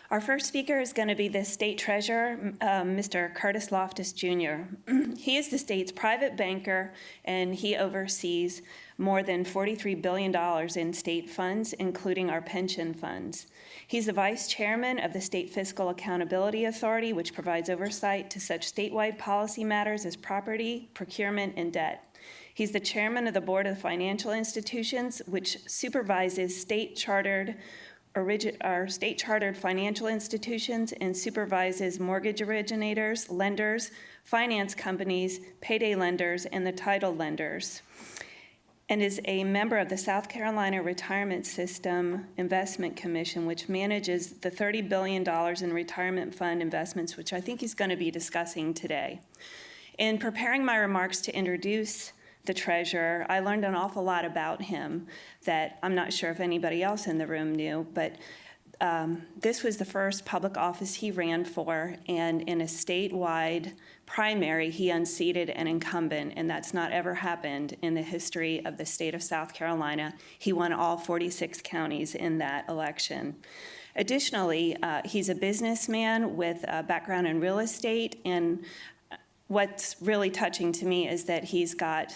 Our first speaker is going to be the state treasurer, Mr. Curtis Loftis Jr. He is the state's private banker, and he oversees more than $43 billion in state funds, including our pension funds. He's the vice chairman of the State Fiscal Accountability Authority, which provides oversight to such statewide policy matters as property, procurement, and debt. He's the chairman of the Board of Financial Institutions, which supervises state-chartered financial institutions and supervises mortgage originators, lenders, finance companies, payday lenders, and the title lenders, and is a member of the South Carolina Retirement System Investment Commission, which manages the $30 billion in retirement fund investments, which I think he's going to be discussing today. In preparing my remarks to introduce the treasurer, I learned an awful lot about him that I'm not sure if anybody else in the room knew, but this was the first public office he ran for, and in a statewide primary, he unseated an incumbent, and that's not ever happened in the history of the state of South Carolina. He won all 46 counties in that election. Additionally, he's a businessman with a background in real estate, and what's really touching to me is that he's got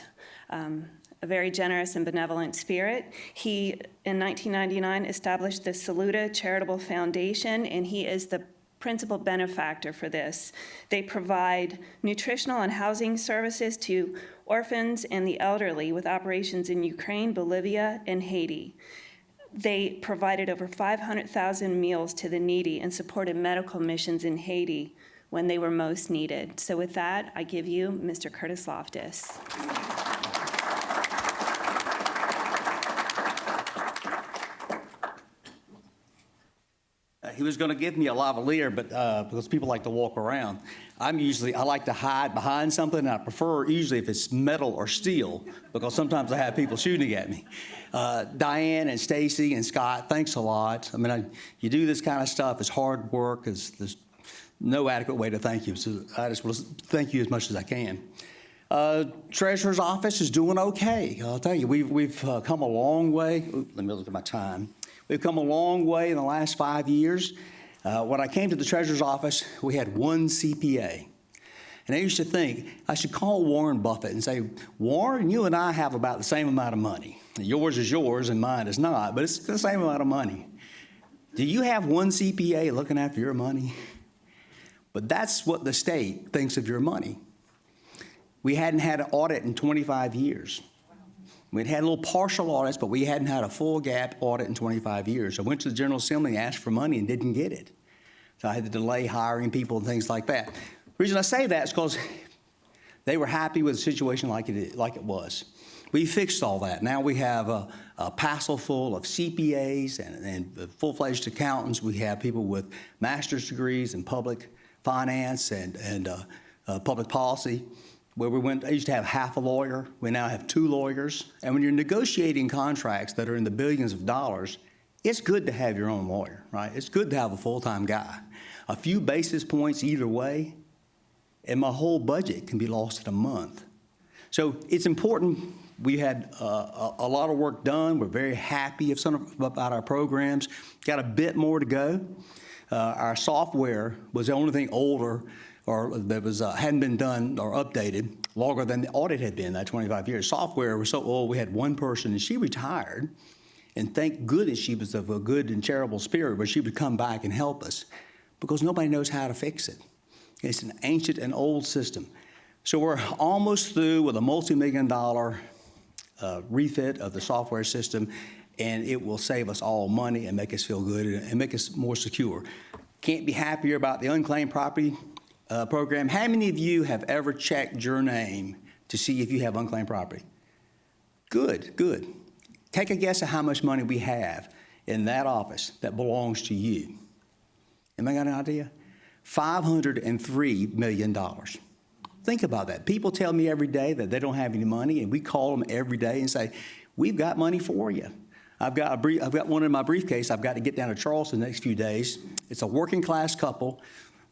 a very generous and benevolent spirit. He, in 1999, established the Saluda Charitable Foundation, and he is the principal benefactor for this. They provide nutritional and housing services to orphans and the elderly with operations in Ukraine, Bolivia, and Haiti. They provided over 500,000 meals to the needy and supported medical missions in Haiti when they were most needed. So with that, I give you Mr. Curtis Loftis. He was going to give me a lavalier, but because people like to walk around, I like to hide behind something, and I prefer usually if it's metal or steel, because sometimes I have people shooting at me. Diane and Stacy and Scott, thanks a lot. I mean, you do this kind of stuff. It's hard work. There's no adequate way to thank you, so I just want to thank you as much as I can. Treasurer's office is doing okay. I'll tell you, we've come a long way. Let me look at my time. We've come a long way in the last 5 years. When I came to the treasurer's office, we had one CPA. And I used to think I should call Warren Buffett and say, Warren, you and I have about the same amount of money. Yours is yours and mine is not, but it's the same amount of money. Do you have one CPA looking after your money? But that's what the state thinks of your money. We hadn't had an audit in 25 years. We'd had little partial audits, but we hadn't had a full gap audit in 25 years. I went to the General Assembly, asked for money, and didn't get it. So I had to delay hiring people and things like that. The reason I say that is because they were happy with the situation like it was. We fixed all that. Now we have a passel full of CPAs and full-fledged accountants. We have people with master's degrees in public finance and public policy. Where I used to have half a lawyer. We now have 2 lawyers. And when you're negotiating contracts that are in the billions of dollars, it's good to have your own lawyer, right? It's good to have a full-time guy. A few basis points either way, and my whole budget can be lost in a month. So it's important. We had a lot of work done. We're very happy about our programs. Got a bit more to go. Our software was the only thing older or that hadn't been done or updated longer than the audit had been, that 25 years. Software was so old, we had one person, and she retired, and thank goodness she was of a good and charitable spirit, where she would come back and help us, because nobody knows how to fix it. It's an ancient and old system. So we're almost through with a multi-million-dollar refit of the software system, and it will save us all money and make us feel good and make us more secure. Can't be happier about the unclaimed property program. How many of you have ever checked your name to see if you have unclaimed property? Good, good. Take a guess at how much money we have in that office that belongs to you. Anybody got an idea? $503 million. Think about that. People tell me every day that they don't have any money, and we call them every day and say, we've got money for you. I've got one in my briefcase. I've got to get down to Charleston the next few days. It's a working class couple.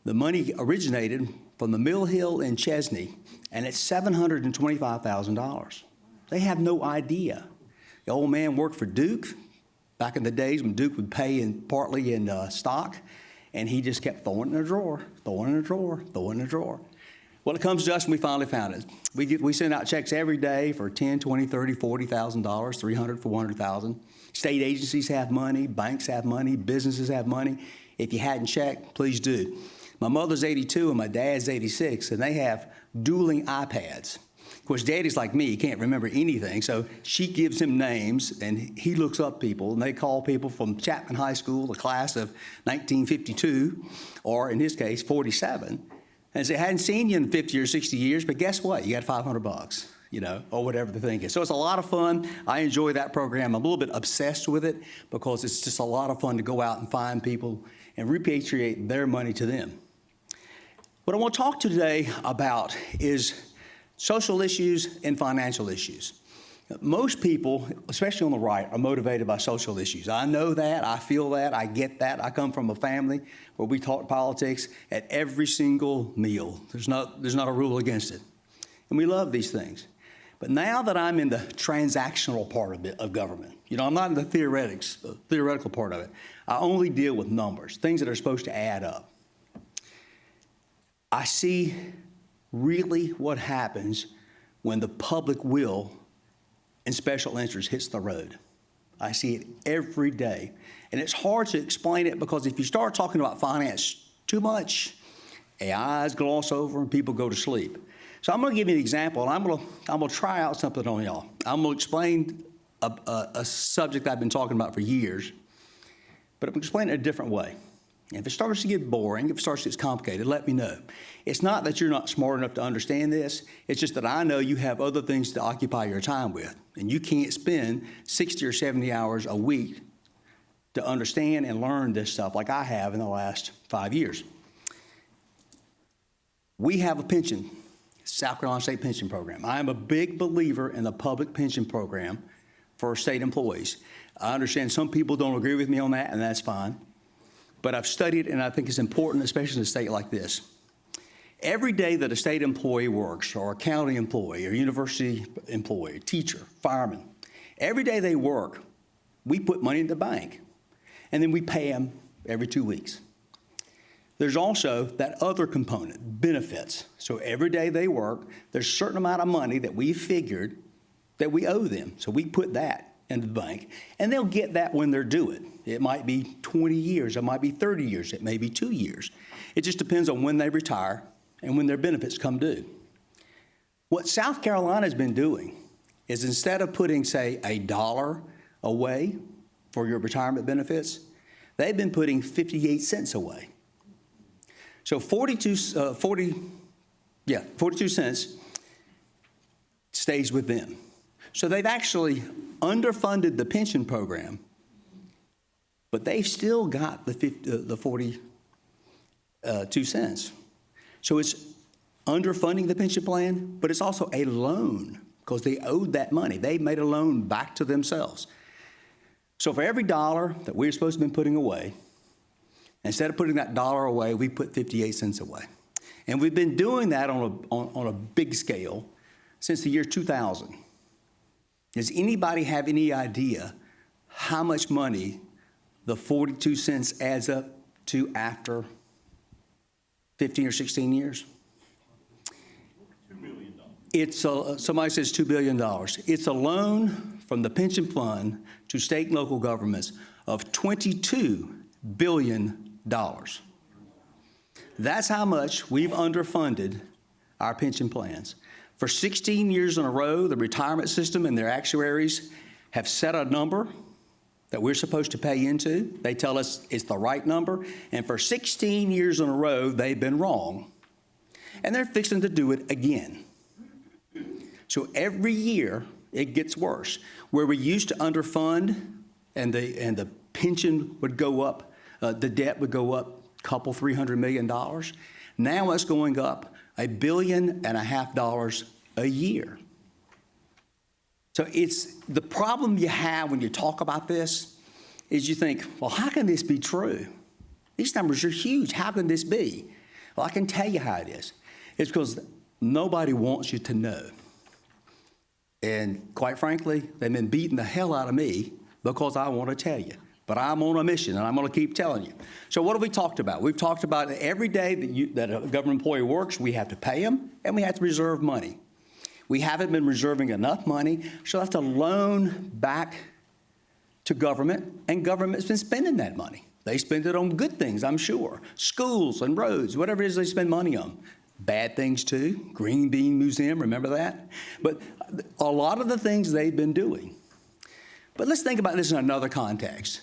The money originated from the Mill Hill in Chesney, and it's $725,000. They have no idea. The old man worked for Duke back in the days when Duke would pay partly in stock, And he just kept throwing it in a drawer, throwing it in a drawer, throwing it in a drawer. Well, it comes to us and we finally found it. We send out checks every day for $10, $20, $30, $40,000, $300,000, $400,000. State agencies have money, banks have money, businesses have money. If you hadn't checked, please do. My mother's 82 and my dad's 86, and they have dueling iPads. Of course, Daddy's like me, he can't remember anything, so she gives him names, and he looks up people, and they call people from Chapman High School, the class of 1952, or in his case, 47, and say, I hadn't seen you in 50 or 60 years, but guess what? You got $500, or whatever the thing is. So it's a lot of fun. I enjoy that program. I'm a little bit obsessed with it because it's just a lot of fun to go out and find people and repatriate their money to them. What I want to talk to today about is social issues and financial issues. Most people, especially on the right, are motivated by social issues. I know that, I feel that, I get that. I come from a family where we talk politics at every single meal. There's not a rule against it. And we love these things. But now that I'm in the transactional part of government, I'm not in the theoretical part of it. I only deal with numbers, things that are supposed to add up. I see really what happens when the public will and special interest hits the road. I see it every day. And it's hard to explain it because if you start talking about finance too much, eyes gloss over and people go to sleep. So I'm going to give you an example, and I'm going to try out something on y'all. I'm going to explain a subject I've been talking about for years, but I'm going to explain it a different way. If it starts to get boring, if it starts to get complicated, let me know. It's not that you're not smart enough to understand this. It's just that I know you have other things to occupy your time with, and you can't spend 60 or 70 hours a week to understand and learn this stuff like I have in the last 5 years. We have a pension, South Carolina State Pension Program. I am a big believer in the public pension program for state employees. I understand some people don't agree with me on that, and that's fine. But I've studied, and I think it's important, especially in a state like this. Every day that a state employee works, or a county employee, or university employee, teacher, fireman, every day they work, we put money in the bank, and then we pay them every 2 weeks. There's also that other component, benefits. So every day they work, there's a certain amount of money that we figured that we owe them. So we put that into the bank, and they'll get that when they're due it. It might be 20 years, it might be 30 years, it may be 2 years. It just depends on when they retire and when their benefits come due. What South Carolina's been doing is instead of putting, say, $1 away for your retirement benefits, they've been putting 58 cents away. So 42 cents stays with them. So they've actually underfunded the pension program, but they've still got the 42 cents. So it's underfunding the pension plan, but it's also a loan because they owed that money. They made a loan back to themselves. So for every dollar that we're supposed to be putting away, instead of putting that dollar away, we put 58 cents away. And we've been doing that on a big scale since the year 2000. Does anybody have any idea how much money the 42 cents adds up to after 15 or 16 years? $2 billion. Somebody says $2 billion. It's a loan from the pension fund to state and local governments of $22 billion. That's how much we've underfunded our pension plans. For 16 years in a row, the retirement system and their actuaries have set a number that we're supposed to pay into. They tell us it's the right number, and for 16 years in a row, they've been wrong, and they're fixing to do it again. So every year, it gets worse. Where we used to underfund and the pension would go up, the debt would go up a couple, $300 million. Now it's going up $1.5 billion a year. So it's the problem you have when you talk about this is you think, well, how can this be true? These numbers are huge. How can this be? Well, I can tell you how it is. It's because nobody wants you to know. And quite frankly, they've been beating the hell out of me because I want to tell you. but I'm on a mission, and I'm going to keep telling you. So what have we talked about? We've talked about every day that a government employee works, we have to pay them, and we have to reserve money. We haven't been reserving enough money, so that's a loan back to government, and government's been spending that money. They spend it on good things, I'm sure. Schools and roads, whatever it is they spend money on. Bad things too. Green Bean Museum, remember that? But a lot of the things they've been doing. But let's think about this in another context.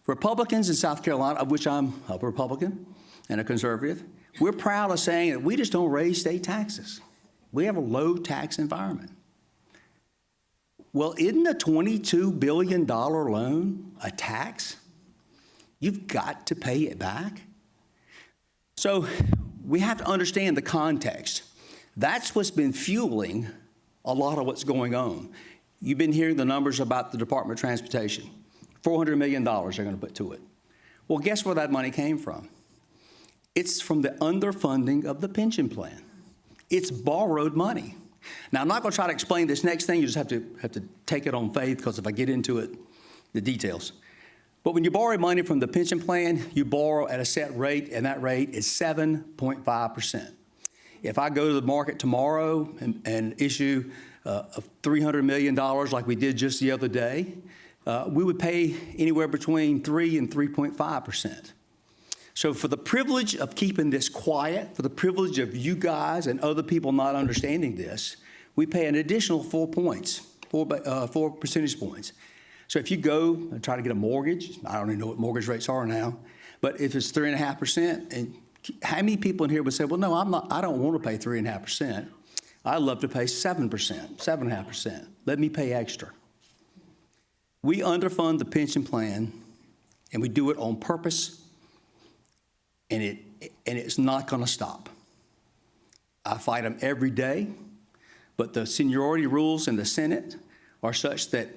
Republicans in South Carolina, of which I'm a Republican and a conservative, we're proud of saying that we just don't raise state taxes. We have a low tax environment. Well, isn't a $22 billion loan a tax? You've got to pay it back. So we have to understand the context. That's what's been fueling a lot of what's going on. You've been hearing the numbers about the Department of Transportation. $400 million they're going to put to it. Well, guess where that money came from? It's from the underfunding of the pension plan. It's borrowed money. Now, I'm not going to try to explain this next thing. You just have to take it on faith, because if I get into it, the details. But when you borrow money from the pension plan, you borrow at a set rate, and that rate is 7.5%. If I go to the market tomorrow and issue $300 million like we did just the other day, we would pay anywhere between 3 and 3.5%. So for the privilege of keeping this quiet, for the privilege of you guys and other people not understanding this, we pay an additional 4 percentage points. So if you go and try to get a mortgage, I don't even know what mortgage rates are now, but if it's 3.5%, and how many people in here would say, well, no, I don't want to pay 3.5%. I love to pay 7%, 7.5%. Let me pay extra. We underfund the pension plan, and we do it on purpose, and it's not going to stop. I fight them every day, but the seniority rules in the Senate are such that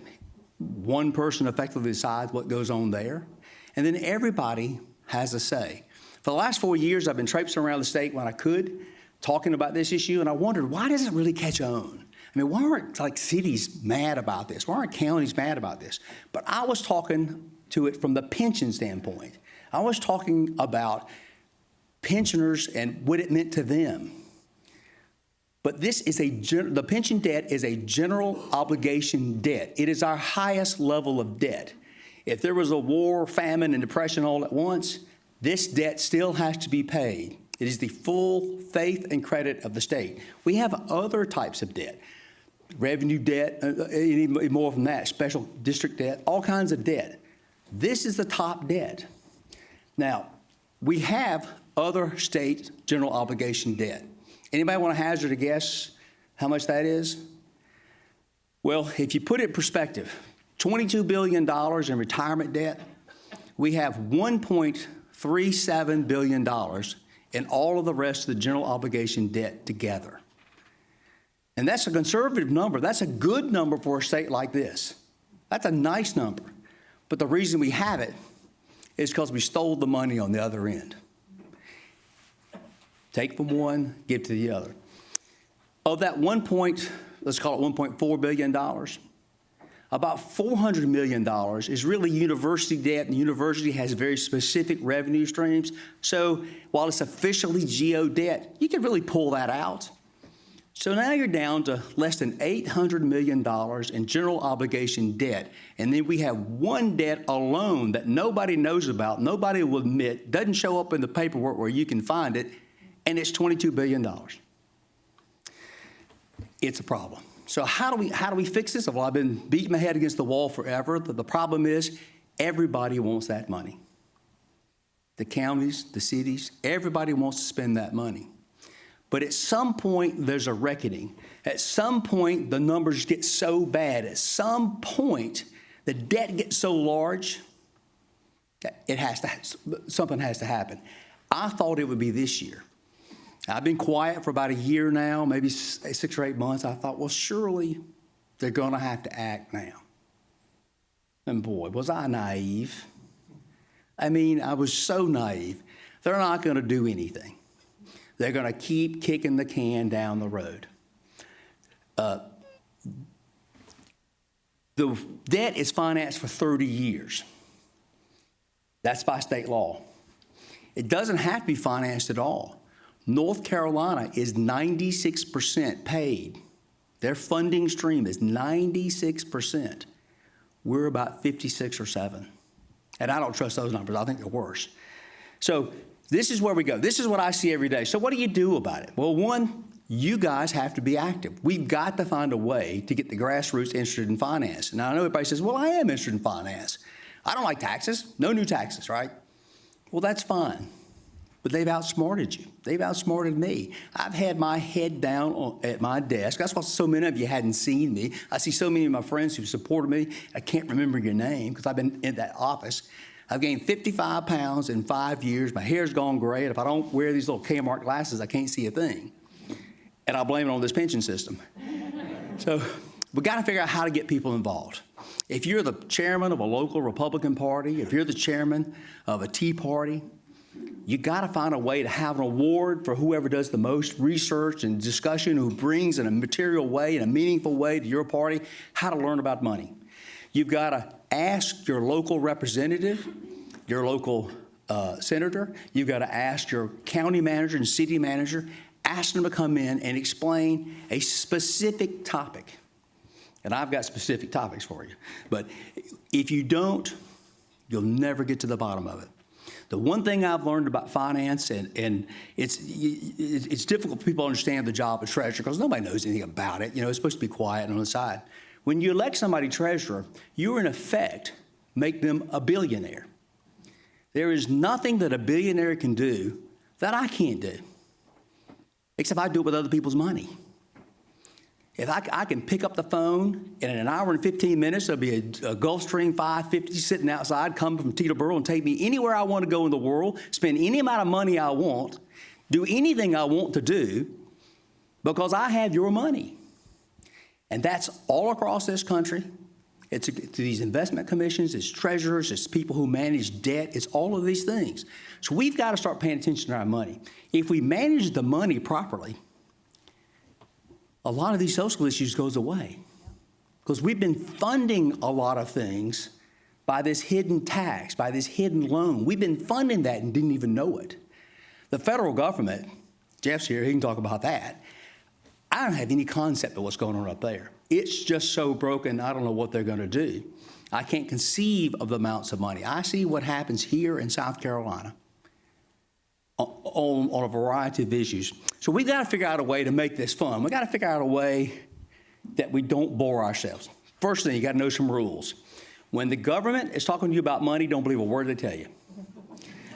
one person effectively decides what goes on there, and then everybody has a say. For the last 4 years, I've been traipsing around the state when I could, talking about this issue, and I wondered, why doesn't it really catch on? I mean, why aren't cities mad about this? Why aren't counties mad about this? But I was talking to it from the pension standpoint. I was talking about pensioners and what it meant to them. But the pension debt is a general obligation debt. It is our highest level of debt. If there was a war, famine, and depression all at once, this debt still has to be paid. It is the full faith and credit of the state. We have other types of debt, revenue debt, even more from that, special district debt, all kinds of debt. This is the top debt. Now, we have other state general obligation debt. Anybody want to hazard a guess how much that is? Well, if you put it in perspective, $22 billion in retirement debt, we have $1.37 billion in all of the rest of the general obligation debt together. And that's a conservative number. That's a good number for a state like this. That's a nice number. But the reason we have it is because we stole the money on the other end. Take from one, give to the other. Of that let's call it $1.4 billion, about $400 million is really university debt, and the university has very specific revenue streams. So while it's officially GO debt, you can really pull that out. So now you're down to less than $800 million in general obligation debt. And then we have one debt alone that nobody knows about, nobody will admit, doesn't show up in the paperwork where you can find it, and it's $22 billion. It's a problem. So how do we fix this? Well, I've been beating my head against the wall forever. The problem is everybody wants that money. The counties, the cities, everybody wants to spend that money. But at some point, there's a reckoning. At some point, the numbers get so bad. At some point, the debt gets so large, something has to happen. I thought it would be this year. I've been quiet for about a year now, maybe 6 or 8 months. I thought, well, surely they're going to have to act now. And boy, was I naive. I mean, I was so naive. They're not going to do anything. They're going to keep kicking the can down the road. The debt is financed for 30 years. That's by state law. It doesn't have to be financed at all. North Carolina is 96% paid. Their funding stream is 96%. We're about 56 or 7. And I don't trust those numbers. I think they're worse. So this is where we go. This is what I see every day. So what do you do about it? Well, one, you guys have to be active. We've got to find a way to get the grassroots interested in finance. Now, I know everybody says, well, I am interested in finance. I don't like taxes. No new taxes, right? Well, that's fine. But they've outsmarted you. They've outsmarted me. I've had my head down at my desk. That's why so many of you hadn't seen me. I see so many of my friends who supported me. I can't remember your name because I've been in that office. I've gained 55 pounds in 5 years. My hair's gone gray. And if I don't wear these little Kmart glasses, I can't see a thing. And I blame it on this pension system. So we got to figure out how to get people involved. If you're the chairman of a local Republican Party, if you're the chairman of a Tea Party, you got to find a way to have an award for whoever does the most research and discussion, who brings in a material way, in a meaningful way to your party, how to learn about money. You've got to ask your local representative, your local senator. You've got to ask your county manager and city manager, ask them to come in and explain a specific topic. And I've got specific topics for you. But if you don't, you'll never get to the bottom of it. The one thing I've learned about finance, and it's difficult for people to understand the job of treasurer because nobody knows anything about it. You know, it's supposed to be quiet and on the side. When you elect somebody treasurer, you in effect make them a billionaire. There is nothing that a billionaire can do that I can't do, except I do it with other people's money. If I can pick up the phone, and in an hour and 15 minutes, there'll be a Gulfstream 550 sitting outside, coming from Teterboro, and take me anywhere I want to go in the world, spend any amount of money I want, do anything I want to do, because I have your money. And that's all across this country. It's to these investment commissions, it's treasurers, it's people who manage debt, it's all of these things. So we've got to start paying attention to our money. If we manage the money properly, a lot of these social issues goes away because we've been funding a lot of things by this hidden tax, by this hidden loan. We've been funding that and didn't even know it. The federal government, Jeff's here, he can talk about that. I don't have any concept of what's going on up there. It's just so broken, I don't know what they're going to do. I can't conceive of the amounts of money. I see what happens here in South Carolina on a variety of issues. So we've got to figure out a way to make this fun. We've got to figure out a way that we don't bore ourselves. First thing, you got to know some rules. When the government is talking to you about money, don't believe a word they tell you.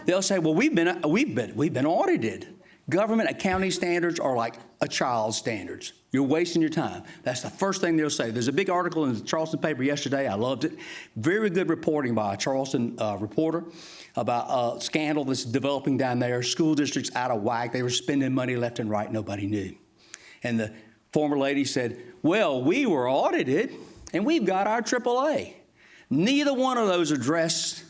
They'll say, well, we've been audited. Government accounting standards are like a child's standards. You're wasting your time. That's the first thing they'll say. There's a big article in the Charleston paper yesterday. I loved it. Very good reporting by a Charleston reporter about a scandal that's developing down there. School districts out of whack. They were spending money left and right. Nobody knew. And the former lady said, well, we were audited and we've got our AAA. Neither one of those addressed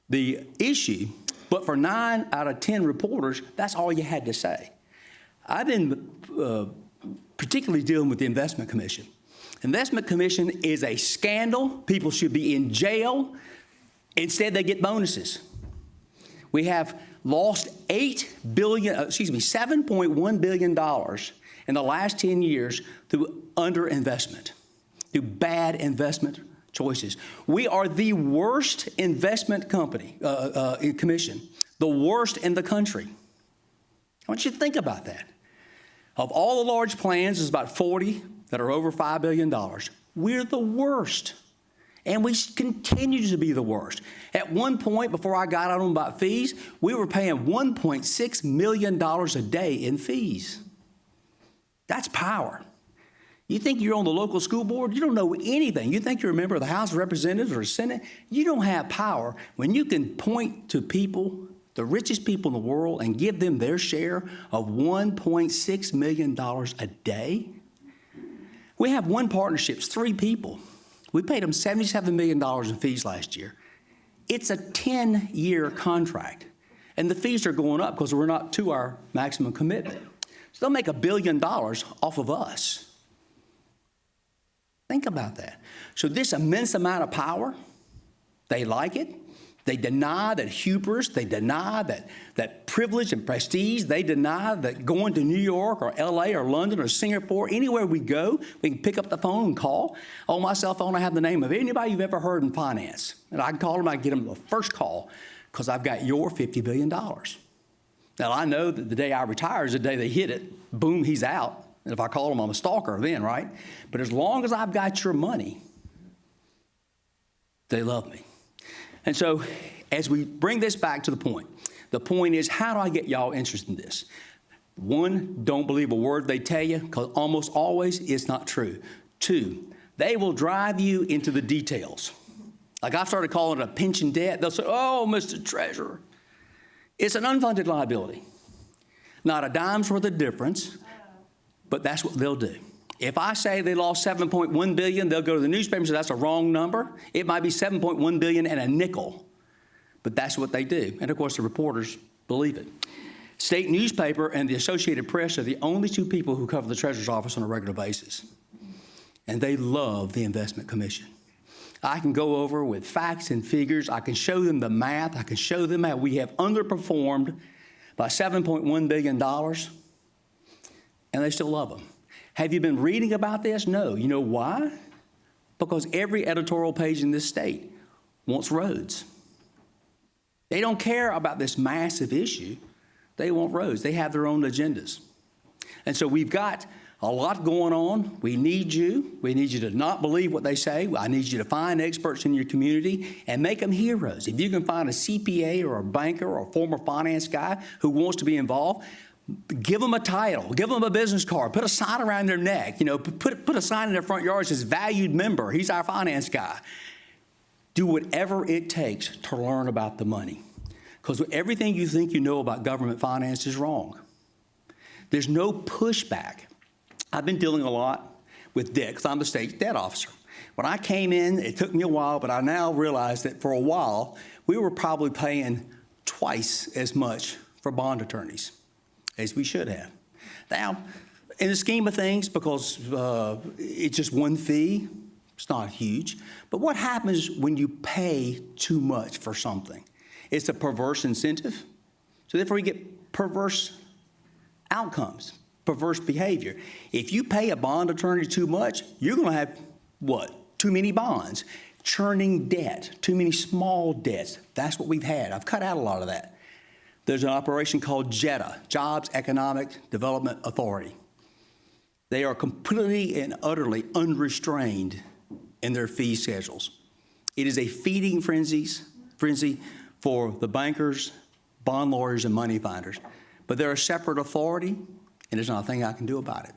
the issue. But for 9 out of 10 reporters, that's all you had to say. I've been particularly dealing with the Investment Commission. Investment Commission is a scandal. People should be in jail. Instead, they get bonuses. We have lost $7.1 billion in the last 10 years through underinvestment, through bad investment choices. We are the worst investment commission, the worst in the country. I want you to think about that. Of all the large plans, there's about 40 that are over $5 billion. We're the worst. And we continue to be the worst. At one point, before I got on about fees, we were paying $1.6 million a day in fees. That's power. You think you're on the local school board? You don't know anything. You think you're a member of the House of Representatives or Senate? You don't have power when you can point to people, the richest people in the world, and give them their share of $1.6 million a day. We have one partnership, it's 3 people. We paid them $77 million in fees last year. It's a 10-year contract, and the fees are going up because we're not to our maximum commitment. So they'll make $1 billion off of us. Think about that. So this immense amount of power, they like it. They deny that hubris. They deny that privilege and prestige. They deny that going to New York or L.A. or London or Singapore, anywhere we go, we can pick up the phone and call. On my cell phone, I have the name of anybody you've ever heard in finance. And I can call them, I can get them the first call because I've got your $50 billion. Now, I know that the day I retire is the day they hit it. Boom, he's out. And if I call him, I'm a stalker then, right? But as long as I've got your money, they love me. And so as we bring this back to the point is, how do I get y'all interested in this? One, don't believe a word they tell you, because almost always it's not true. Two, they will drive you into the details. Like I've started calling it a pension debt. They'll say, oh, Mr. Treasurer, it's an unfunded liability. Not a dime's worth of difference, but that's what they'll do. If I say they lost $7.1 billion, they'll go to the newspaper and say that's a wrong number. It might be $7.1 billion and a nickel, but that's what they do. And of course, the reporters believe it. State newspaper and the Associated Press are the only two people who cover the Treasurer's office on a regular basis. And they love the Investment Commission. I can go over with facts and figures. I can show them the math. I can show them how we have underperformed by $7.1 billion, and they still love them. Have you been reading about this? No. You know why? Because every editorial page in this state wants roads. They don't care about this massive issue. They want roads. They have their own agendas. And so we've got a lot going on. We need you. We need you to not believe what they say. I need you to find experts in your community and make them heroes. If you can find a CPA or a banker or a former finance guy who wants to be involved, give them a title, give them a business card, put a sign around their neck, put a sign in their front yard that says valued member. He's our finance guy. Do whatever it takes to learn about the money. Because everything you think you know about government finance is wrong. There's no pushback. I've been dealing a lot with debt because I'm the state debt officer. When I came in, it took me a while, but I now realize that for a while, we were probably paying twice as much for bond attorneys as we should have. Now, in the scheme of things, because it's just one fee, it's not huge. But what happens when you pay too much for something? It's a perverse incentive. So therefore, you get perverse outcomes, perverse behavior. If you pay a bond attorney too much, you're going to have, what? Too many bonds, churning debt, too many small debts. That's what we've had. I've cut out a lot of that. There's an operation called JEDA, Jobs Economic Development Authority. They are completely and utterly unrestrained in their fee schedules. It is a feeding frenzy for the bankers, bond lawyers, and money finders. But they're a separate authority, and there's not a thing I can do about it.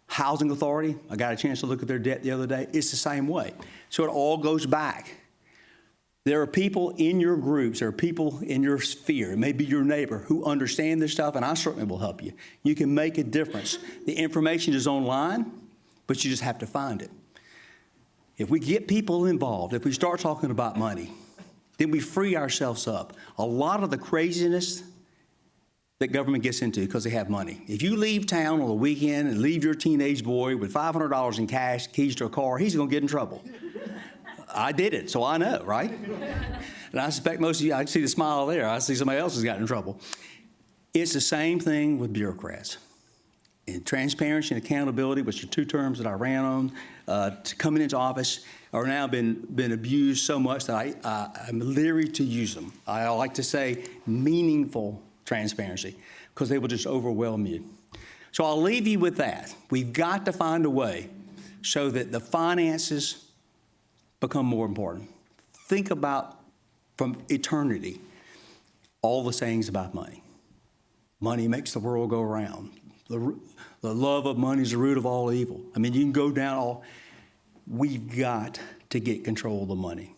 Housing Authority, I got a chance to look at their debt the other day. It's the same way. So it all goes back. There are people in your groups, there are people in your sphere, it may be your neighbor, who understand this stuff, and I certainly will help you. You can make a difference. The information is online, but you just have to find it. If we get people involved, if we start talking about money, then we free ourselves up. A lot of the craziness that government gets into because they have money. If you leave town on the weekend and leave your teenage boy with $500 in cash, keys to a car, he's going to get in trouble. I did it, so I know, right? And I suspect most of you, I see the smile there. I see somebody else has gotten in trouble. It's the same thing with bureaucrats. And transparency and accountability, which are two terms that I ran on, to coming into office, are now been abused so much that I'm leery to use them. I like to say meaningful transparency, because they will just overwhelm you. So I'll leave you with that. We've got to find a way so that the finances become more important. Think about, from eternity, all the sayings about money. Money makes the world go around. The love of money is the root of all evil. I mean, you can go down all. We've got to get control of the money.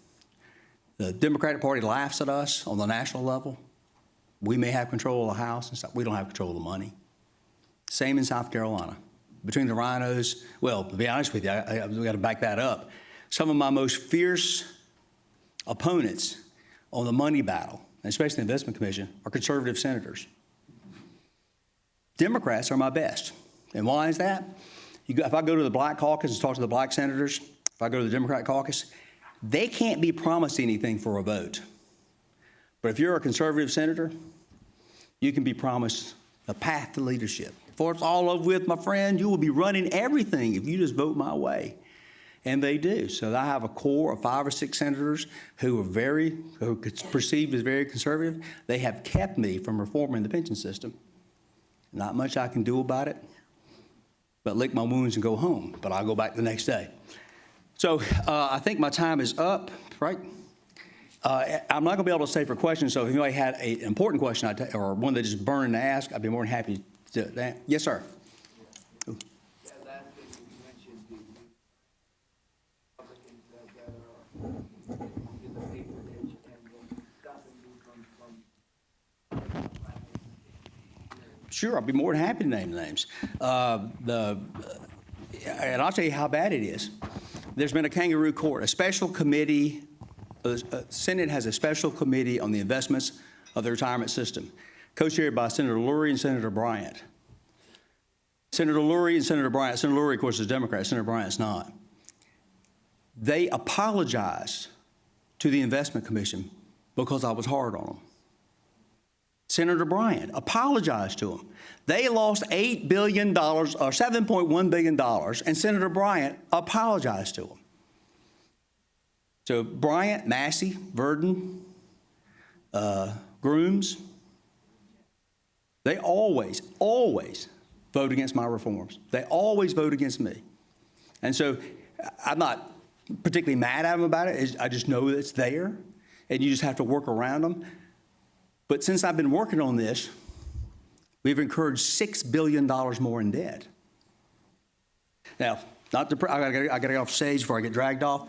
The Democratic Party laughs at us on the national level. We may have control of the House and stuff. We don't have control of the money. Same in South Carolina. Between the rhinos, well, to be honest with you, we got to back that up. Some of my most fierce opponents on the money battle, especially the Investment Commission, are conservative senators. Democrats are my best. And why is that? If I go to the Black Caucus and talk to the Black senators, if I go to the Democrat caucus, they can't be promised anything for a vote. But if you're a conservative senator, you can be promised a path to leadership. Before it's all over with, my friend, you will be running everything if you just vote my way. And they do. So I have a core of 5 or 6 senators who are perceived as very conservative. They have kept me from reforming the pension system. Not much I can do about it, but lick my wounds and go home. But I'll go back the next day. So I think my time is up, right? I'm not going to be able to stay for questions, so if anybody had an important question or one that is burning to ask, I'd be more than happy to do that. Yes, sir. That last thing you mentioned, the Republicans that are in the patronage and stopping you from Sure, I'll be more than happy to name the names. And I'll tell you how bad it is. There's been a kangaroo court, a special committee. The Senate has a special committee on the investments of the retirement system, co-chaired by Senator Lurie and Senator Bryant. Senator Lurie and Senator Bryant, Senator Lurie, of course, is Democrat, Senator Bryant's not. They apologized to the Investment Commission because I was hard on them. Senator Bryant apologized to them. They lost $8 billion or $7.1 billion, and Senator Bryant apologized to them. So Bryant, Massey, Verdon, Grooms, they always vote against my reforms. They always vote against me. And so I'm not particularly mad at them about it. I just know that it's there, and you just have to work around them. But since I've been working on this, we've incurred $6 billion more in debt. Now, I got to get off stage before I get dragged off.